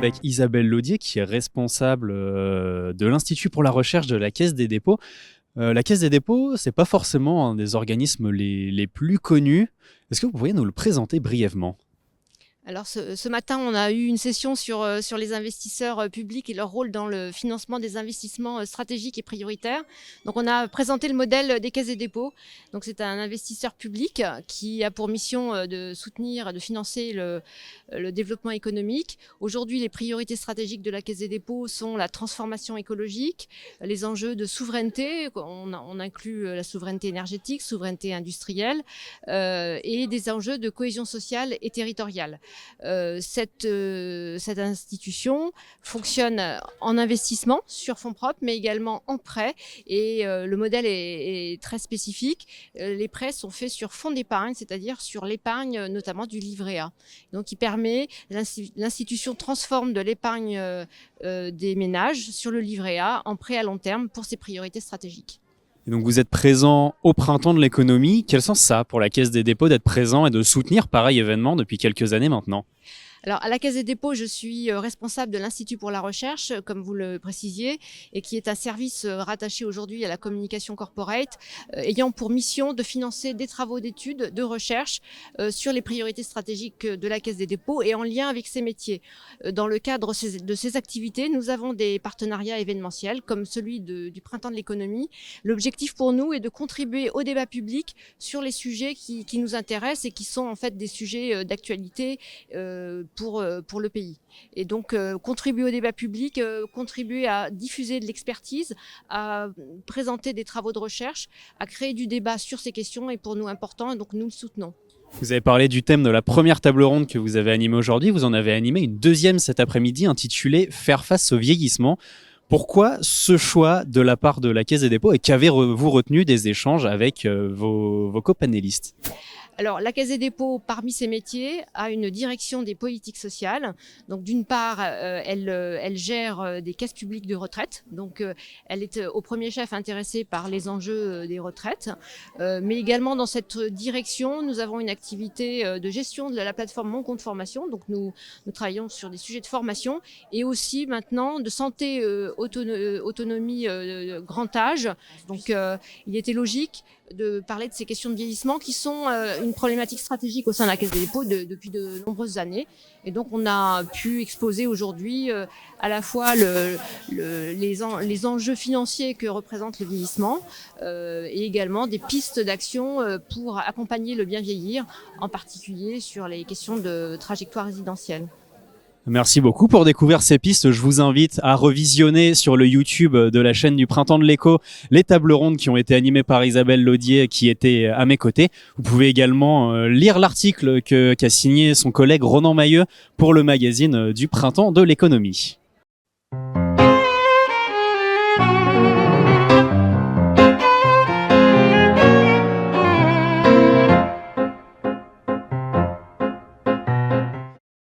avec Isabelle Laudier, qui est responsable de l'Institut pour la recherche de la Caisse des dépôts. La Caisse des dépôts, c'est pas forcément un des organismes les plus connus. Est-ce que vous pourriez nous le présenter brièvement ? Alors ce matin, on a eu une session sur les investisseurs publics et leur rôle dans le financement des investissements stratégiques et prioritaires. Donc on a présenté le modèle des caisses des dépôts. Donc c'est un investisseur public qui a pour mission de soutenir, de financer le développement économique. Aujourd'hui, les priorités stratégiques de la Caisse des dépôts sont la transformation écologique, les enjeux de souveraineté, on inclut la souveraineté énergétique, souveraineté industrielle et des enjeux de cohésion sociale et territoriale. Cette institution fonctionne en investissement sur fonds propres, mais également en prêt. Et le modèle est très spécifique. Les prêts sont faits sur fonds d'épargne, c'est-à-dire sur l'épargne notamment du livret A. Donc, qui permet, l'institution transforme de l'épargne des ménages sur le livret A en prêt à long terme pour ses priorités stratégiques. Et donc vous êtes présent au printemps de l'économie. Quel sens ça pour la Caisse des dépôts d'être présent et de soutenir pareil événement depuis quelques années maintenant ? Alors, à la Caisse des dépôts, je suis responsable de l'Institut pour la recherche, comme vous le précisiez, et qui est un service rattaché aujourd'hui à la communication corporate, ayant pour mission de financer des travaux d'études, de recherche sur les priorités stratégiques de la Caisse des dépôts et en lien avec ses métiers. Dans le cadre de ces activités, nous avons des partenariats événementiels, comme celui du printemps de l'économie. L'objectif pour nous est de contribuer au débat public sur les sujets qui nous intéressent et qui sont en fait des sujets d'actualité pour le pays. Et donc, contribuer au débat public, contribuer à diffuser de l'expertise, à présenter des travaux de recherche, à créer du débat sur ces questions est pour nous important et donc nous le soutenons. Vous avez parlé du thème de la première table ronde que vous avez animée aujourd'hui. Vous en avez animé une deuxième cet après-midi intitulée « Faire face au vieillissement ». Pourquoi ce choix de la part de la Caisse des dépôts et qu'avez-vous retenu des échanges avec vos copanélistes ? Alors, la Caisse des dépôts, parmi ses métiers, a une direction des politiques sociales. Donc, d'une part, elle gère des caisses publiques de retraite. Donc, elle est au premier chef intéressée par les enjeux des retraites. Mais également, dans cette direction, nous avons une activité de gestion de la plateforme Mon Compte Formation. Donc, nous travaillons sur des sujets de formation et aussi maintenant de santé, autonomie, grand âge. Donc, il était logique de parler de ces questions de vieillissement qui sont une problématique stratégique au sein de la Caisse des dépôts depuis de nombreuses années. Et donc, on a pu exposer aujourd'hui à la fois les enjeux financiers que représente le vieillissement et également des pistes d'action pour accompagner le bien vieillir, en particulier sur les questions de trajectoire résidentielle. Merci beaucoup pour découvrir ces pistes. Je vous invite à revisionner sur le YouTube de la chaîne du Printemps de l'Écho les tables rondes qui ont été animées par Isabelle Laudier qui était à mes côtés. Vous pouvez également lire l'article qu'a signé son collègue Ronan Mailleux pour le magazine du Printemps de l'Économie.